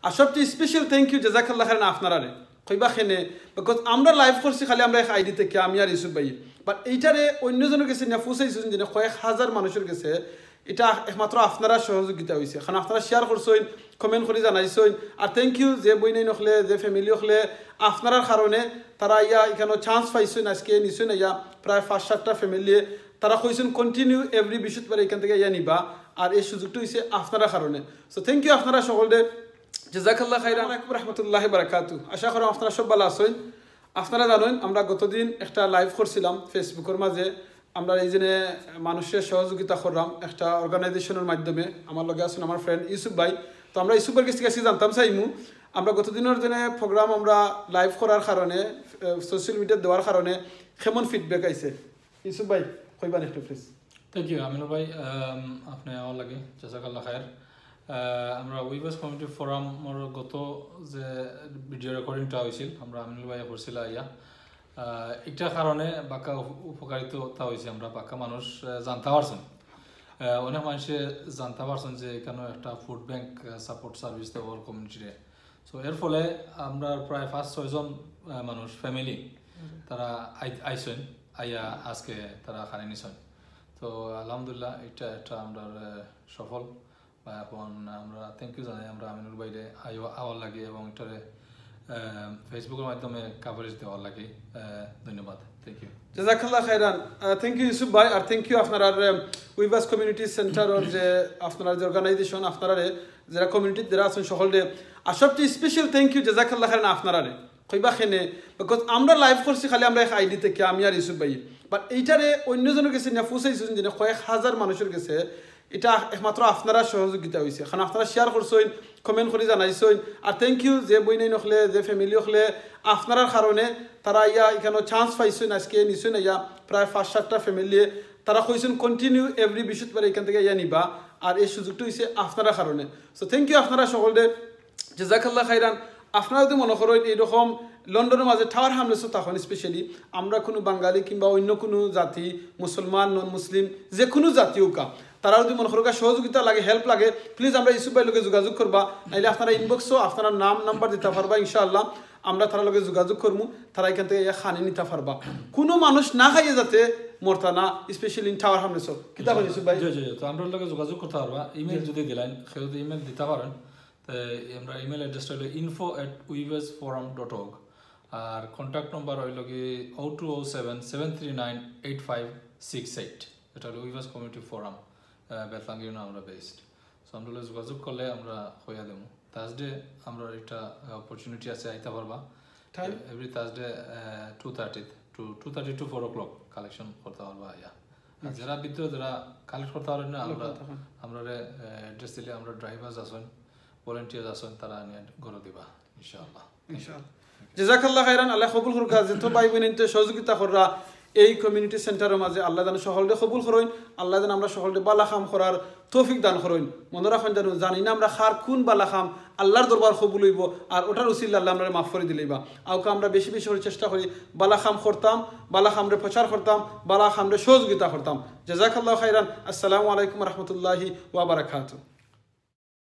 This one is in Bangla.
আর সবচেয়ে স্পেশাল থ্যাংক ইউ জাযাকাল্লাহ খাইরান আপনারা রে কইবা খেনে বিকজ আমরা লাইভ করছি খালি আমরা এক আইডি থেকে আমি আর ইউসুফ ভাই বাট এইটারে অন্যজনের কাছে না ফুসাইছেন যে কয়েক হাজার মানুষের কাছে এটা একমাত্র আপনারা সহযোগিতা হয়েছে কারণ আপনারা শেয়ার করছেন কমেন্ট করে জানাইছেন আর থ্যাংক ইউ যে বই নাই নখলে যে ফ্যামিলি হলে আপনার কারণে তারা ইয়া এখানে চান্স পাইছেন আজকে নিছেন ইয়া প্রায় 5-7টা ফ্যামিলি তারা কইছেন কন্টিনিউ এভরি বৃহস্পতিবার এখান থেকে ইয়া নিবা আর এই সুযোগটা হয়েছে আপনারা কারণে সো থ্যাংক ইউ আপনারা সকলে জাযাকাল্লাহ খাইরান ওয়া রাহমাতুল্লাহি ওয়া বারাকাতুহু আশা করি আপনারা সব ভালো আছেন আপনারা জানেন আমরা গতদিন একটা লাইভ করছিলাম ফেসবুকের মাঝে আমরা এই জন্য মানুষের সহযোগিতা করলাম একটা অর্গানাইজেশনের মাধ্যমে আমার লগে আছেন আমার ফ্রেন্ড ইউসুফ ভাই তো আমরা ইউসুফের কাছে জানতাম চাইমু আমরা গতদিনের জন্য প্রোগ্রাম আমরা লাইভ করার কারণে সোশ্যাল মিডিয়া দেওয়ার কারণে কেমন ফিডব্যাক আইছে ইউসুফ ভাই কইবান একটু প্লিজ থ্যাংক ইউ আমিনুল ভাই আপনি আমার লাগে জাযাকাল্লাহ খায়ের আমরা উইভার্স কমিউনিটি ফোরামর গত যে ভিডিও রেকর্ডিংটা হয়েছিল আমরা আমিনুল ভাই করছিল ইয়া এটার কারণে বাক্কা উপকারিতা হয়েছে আমরা বাক্কা মানুষ জানতে পারছেন অনেক মানুষে জানতে পারছেন যে এখানে একটা ফুড ব্যাংক সাপোর্ট সার্ভিস দেওয়ার কমিউনিটিরে সো এর ফলে আমরা প্রায় 5-6 জন মানুষ ফ্যামিলি তারা আইসেন আইয়া আজকে তারা খানি নিছেন তো আলহামদুলিল্লাহ এটা একটা আমরা সফল বা এখন আমরা থ্যাংক ইউ জানাই আমরা আমিনুল ভাইরে আওয়ার লাগে এবং এটারে ফেসবুকের মাধ্যমে কাভারেজ দেওয়ার লাগে ধন্যবাদ থ্যাংক ইউ জাযাকাল্লাহ খাইরান থ্যাংক ইউ ইউসুফ ভাই আর থ্যাংক ইউ আপনারা উইভার্স কমিউনিটি সেন্টারের যে আপনারা যে অর্গানাইজেশন আপনারা যারা কমিউনিটি যারা আছেন সকলে আর সবচেয়ে স্পেশাল থ্যাংক ইউ জাযাকাল্লাহ খাইরান আপনারা কইবা খেনে বিকজ আমরা লাইভ করছি খালি আমরা এক আইডি থেকে আমি আর ইউসুফ ভাই বাট এইটারে অন্যজনের কাছে না ফুসাইছেন যে কয়েক হাজার মানুষের কাছে এটা একমাত্র আপনারা সহযোগিতা হয়েছে কারণ আপনারা শেয়ার করছেন কমেন্ট করে জানাইছেন আর থ্যাংক ইউ যে বই নাই নখলে যে ফ্যামিলি হলে আপনার কারণে তারা ইয়া এখানে চান্স পাইছেন আজকে নিছেন ইয়া প্রায় 5-7টা ফ্যামিলি তারা কইছেন কন্টিনিউ এভরি বৃহস্পতিবার এখান থেকে ইয়া নিবা আর এই সুযোগটা হয়েছে আপনারা কারণে সো থ্যাংক ইউ আপনারা সকলে জাযাকাল্লাহ খাইরান আপনারা যদি মনে করেন এইরকম লন্ডনের মাঝে টাওয়ার হামলেছ তখন স্পেশালি আমরা কোনো বাঙালি কিংবা অন্য কোনো জাতি মুসলমান নন মুসলিম যে কোনো জাতীয় কা তারা যদি মনে করেন সহযোগিতা লাগে হেল্প লাগে প্লিজ আমরা ইউসুফ ভাইয়ের লগে যোগাযোগ করবা নাইলে আপনারা ইনবক্সও আপনারা নাম নাম্বার দিতে পারবা ইনশাআল্লাহ আমরা তার লগে যোগাযোগ করবো তারা এখান থেকে খানি নিতে পারবা কোনো মানুষ না খাইয়ে যাতে মরতা না স্পেশালি ইন টাওয়ার হামলেছ কিতা বলি ইউসুফ ভাই তো আমরা লগে যোগাযোগ করতে পারবা ইমেল যদি দিলেন কেউ যদি ইমেল দিতে পারেন আমরা ইমেল অ্যাড্রেসটা হলো info@weaversforum.org আর কন্ট্যাক্ট নম্বর হইল কি 0207-739-8568 এটা হলো উইভার্স কমিউনিটি ফোরাম বেলফাঙ্গির না আমরা বেসড সো আমরা যোগাযোগ করলে আমরা হইয়া দেবো থার্সডে আমরা একটা অপরচুনিটি আছে আইতে পারবা every Thursday 2:30 to 4 o'clock collection করতে পারবা ইয়া যারা ভিতরে যারা কালেক্ট করতে পারেন না আমরা অ্যাড্রেস দিলে আমরা ড্রাইভার্স আছেন ভলান্টিয়ার্স আছেন তারা নিয়ে ঘরে দিবা ইনশাআল্লাহ জাযাকাল্লাহ খাইরান আল্লাহ কবুল করুক যেত ভাই বোনতে সহযোগিতা কররা এই কমিউনিটি সেন্টারের মাঝে আল্লাহ যেন সকলকে কবুল করেন আল্লাহ যেন আমরা সকলকে বালা কাম করার তৌফিক দান করেন মনে রাখেন যেন জানি না আমরা খার কোন বালা কাম আল্লাহর দরবার কবুল হইব আর ওটার উসিলা আল্লাহ আমরা মাফ করে দিলেইবা আউকে আমরা বেশি বেশি করে চেষ্টা করি বালা কাম করতাম বালা কামরে প্রচার করতাম বালা কামরে সহযোগিতা করতাম জাযাকাল্লাহ খাইরান আসসালামু আলাইকুম ওয়া রাহমাতুল্লাহি ওয়া বারাকাতুহু